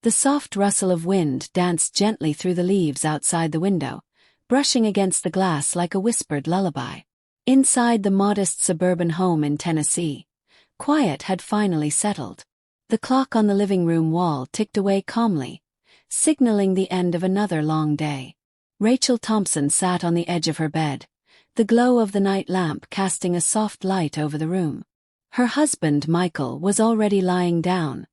The soft rustle of wind danced gently through the leaves outside the window, brushing against the glass like a whispered lullaby. Inside the modest suburban home in Tennessee, quiet had finally settled. The clock on the living room wall ticked away calmly, signaling the end of another long day. Rachel Thompson sat on the edge of her bed, the glow of the night lamp casting a soft light over the room. Her husband, Michael, was already lying down,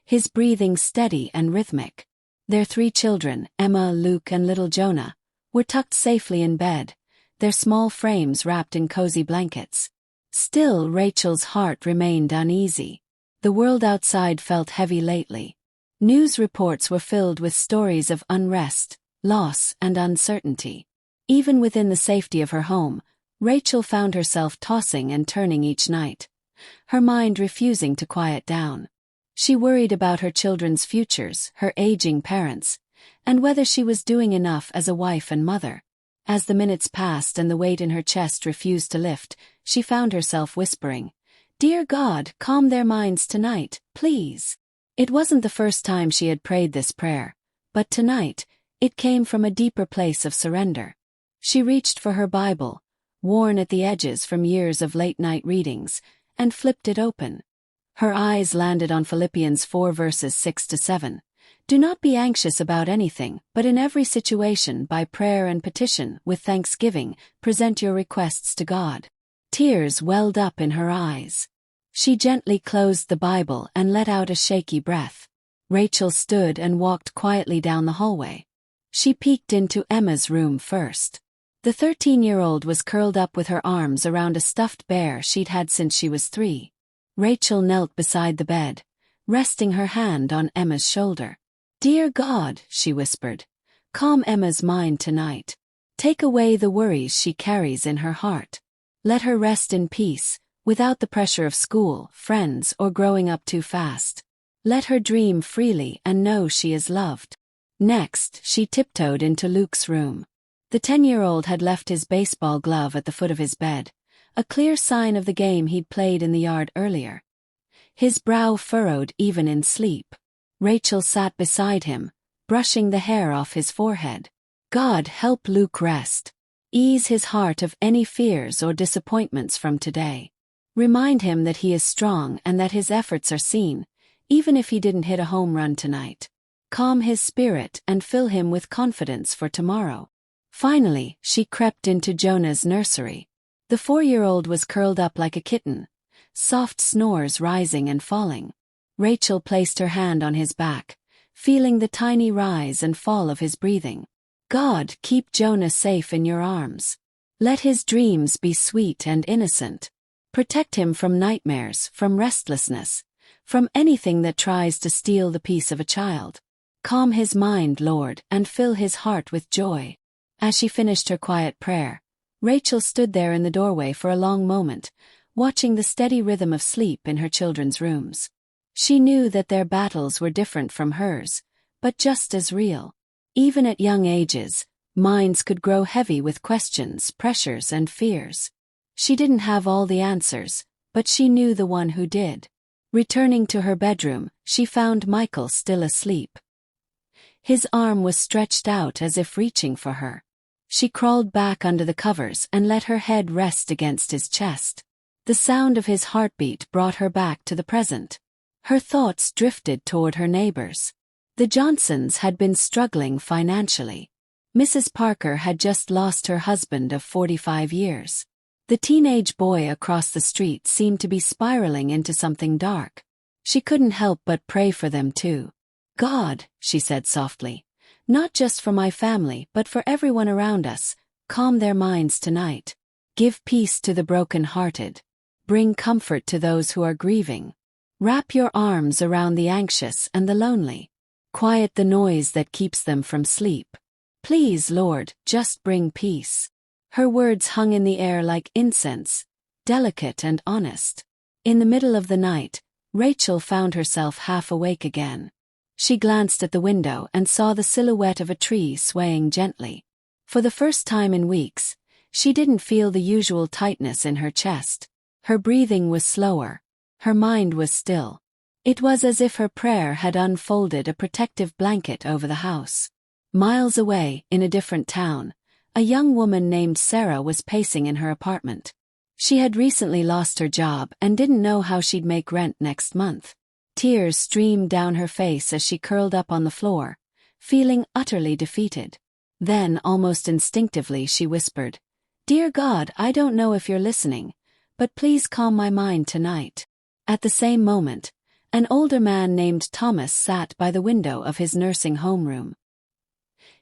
his breathing steady and rhythmic. Their 3 children, Emma, Luke, and little Jonah, were tucked safely in bed, their small frames wrapped in cozy blankets. Still, Rachel's heart remained uneasy. The world outside felt heavy lately. News reports were filled with stories of unrest, loss, and uncertainty. Even within the safety of her home, Rachel found herself tossing and turning each night, her mind refusing to quiet down. She worried about her children's futures, her aging parents, and whether she was doing enough as a wife and mother. As the minutes passed and the weight in her chest refused to lift, she found herself whispering, "Dear God, calm their minds tonight, please." It wasn't the first time she had prayed this prayer, but tonight, it came from a deeper place of surrender. She reached for her Bible, worn at the edges from years of late-night readings, and flipped it open. Her eyes landed on Philippians 4 verses 6 to 7. Do not be anxious about anything, but in every situation, by prayer and petition, with thanksgiving, present your requests to God. Tears welled up in her eyes. She gently closed the Bible and let out a shaky breath. Rachel stood and walked quietly down the hallway. She peeked into Emma's room first. The 13-year-old was curled up with her arms around a stuffed bear she'd had since she was 3. Rachel knelt beside the bed, resting her hand on Emma's shoulder. "Dear God," she whispered, "calm Emma's mind tonight. Take away the worries she carries in her heart. Let her rest in peace, without the pressure of school, friends, or growing up too fast. Let her dream freely and know she is loved." Next, she tiptoed into Luke's room. The 10-year-old had left his baseball glove at the foot of his bed, a clear sign of the game he'd played in the yard earlier. His brow furrowed even in sleep. Rachel sat beside him, brushing the hair off his forehead. God, help Luke rest. Ease his heart of any fears or disappointments from today. Remind him that he is strong and that his efforts are seen, even if he didn't hit a home run tonight. Calm his spirit and fill him with confidence for tomorrow. Finally, she crept into Jonah's nursery. The 4-year-old was curled up like a kitten, soft snores rising and falling. Rachel placed her hand on his back, feeling the tiny rise and fall of his breathing. God, keep Jonah safe in your arms. Let his dreams be sweet and innocent. Protect him from nightmares, from restlessness, from anything that tries to steal the peace of a child. Calm his mind, Lord, and fill his heart with joy. As she finished her quiet prayer, Rachel stood there in the doorway for a long moment, watching the steady rhythm of sleep in her children's rooms. She knew that their battles were different from hers, but just as real. Even at young ages, minds could grow heavy with questions, pressures, and fears. She didn't have all the answers, but she knew the one who did. Returning to her bedroom, she found Michael still asleep. His arm was stretched out as if reaching for her. She crawled back under the covers and let her head rest against his chest. The sound of his heartbeat brought her back to the present. Her thoughts drifted toward her neighbors. The Johnsons had been struggling financially. Mrs. Parker had just lost her husband of 45 years. The teenage boy across the street seemed to be spiraling into something dark. She couldn't help but pray for them too. God, she said softly, not just for my family but for everyone around us, calm their minds tonight. Give peace to the broken-hearted. Bring comfort to those who are grieving. Wrap your arms around the anxious and the lonely. Quiet the noise that keeps them from sleep. Please, Lord, just bring peace. Her words hung in the air like incense, delicate and honest. In the middle of the night, Rachel found herself half awake again. She glanced at the window and saw the silhouette of a tree swaying gently. For the first time in weeks, she didn't feel the usual tightness in her chest. Her breathing was slower. Her mind was still. It was as if her prayer had unfolded a protective blanket over the house. Miles away, in a different town, a young woman named Sarah was pacing in her apartment. She had recently lost her job and didn't know how she'd make rent next month. Tears streamed down her face as she curled up on the floor, feeling utterly defeated. Then, almost instinctively, she whispered, "Dear God, I don't know if you're listening, but please calm my mind tonight." At the same moment, an older man named Thomas sat by the window of his nursing home room.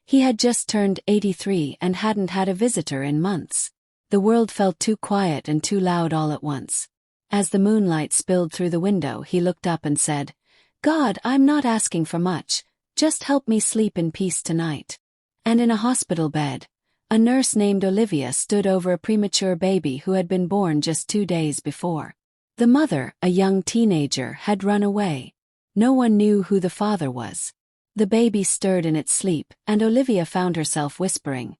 He had just turned 83 and hadn't had a visitor in months. The world felt too quiet and too loud all at once. As the moonlight spilled through the window, he looked up and said, "God, I'm not asking for much, just help me sleep in peace tonight." And in a hospital bed, a nurse named Olivia stood over a premature baby who had been born just 2 days before. The mother, a young teenager, had run away. No one knew who the father was. The baby stirred in its sleep, and Olivia found herself whispering,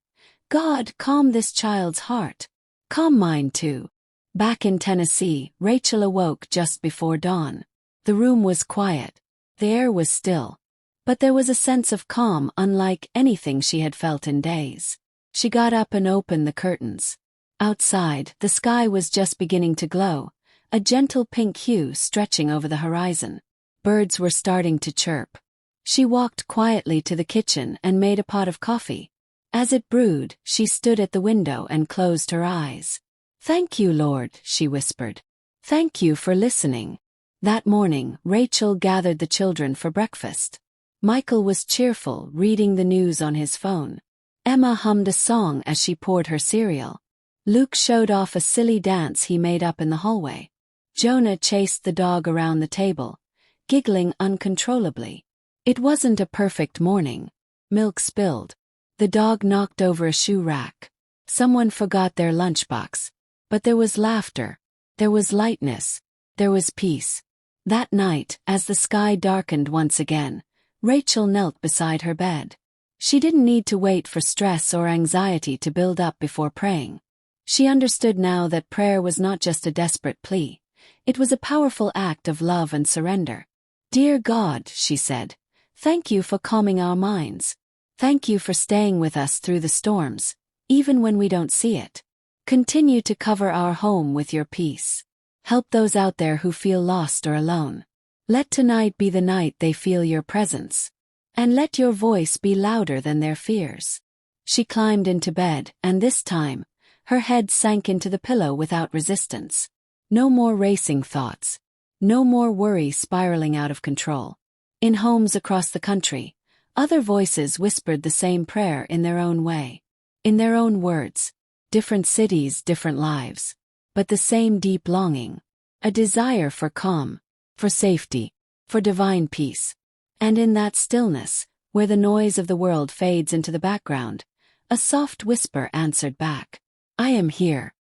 "God, calm this child's heart. Calm mine too." Back in Tennessee, Rachel awoke just before dawn. The room was quiet. The air was still. But there was a sense of calm unlike anything she had felt in days. She got up and opened the curtains. Outside, the sky was just beginning to glow, a gentle pink hue stretching over the horizon. Birds were starting to chirp. She walked quietly to the kitchen and made a pot of coffee. As it brewed, she stood at the window and closed her eyes. "Thank you, Lord," she whispered. "Thank you for listening." That morning, Rachel gathered the children for breakfast. Michael was cheerful, reading the news on his phone. Emma hummed a song as she poured her cereal. Luke showed off a silly dance he made up in the hallway. Jonah chased the dog around the table, giggling uncontrollably. It wasn't a perfect morning. Milk spilled. The dog knocked over a shoe rack. Someone forgot their lunchbox. But there was laughter. There was lightness. There was peace. That night, as the sky darkened once again, Rachel knelt beside her bed. She didn't need to wait for stress or anxiety to build up before praying. She understood now that prayer was not just a desperate plea. It was a powerful act of love and surrender. "Dear God," she said, "thank you for calming our minds. Thank you for staying with us through the storms, even when we don't see it. Continue to cover our home with your peace. Help those out there who feel lost or alone. Let tonight be the night they feel your presence. And let your voice be louder than their fears." She climbed into bed, and this time, her head sank into the pillow without resistance. No more racing thoughts. No more worry spiraling out of control. In homes across the country, other voices whispered the same prayer in their own way. In their own words. Different cities, different lives. But the same deep longing. A desire for calm. For safety, for divine peace. And in that stillness, where the noise of the world fades into the background, a soft whisper answered back, "I am here."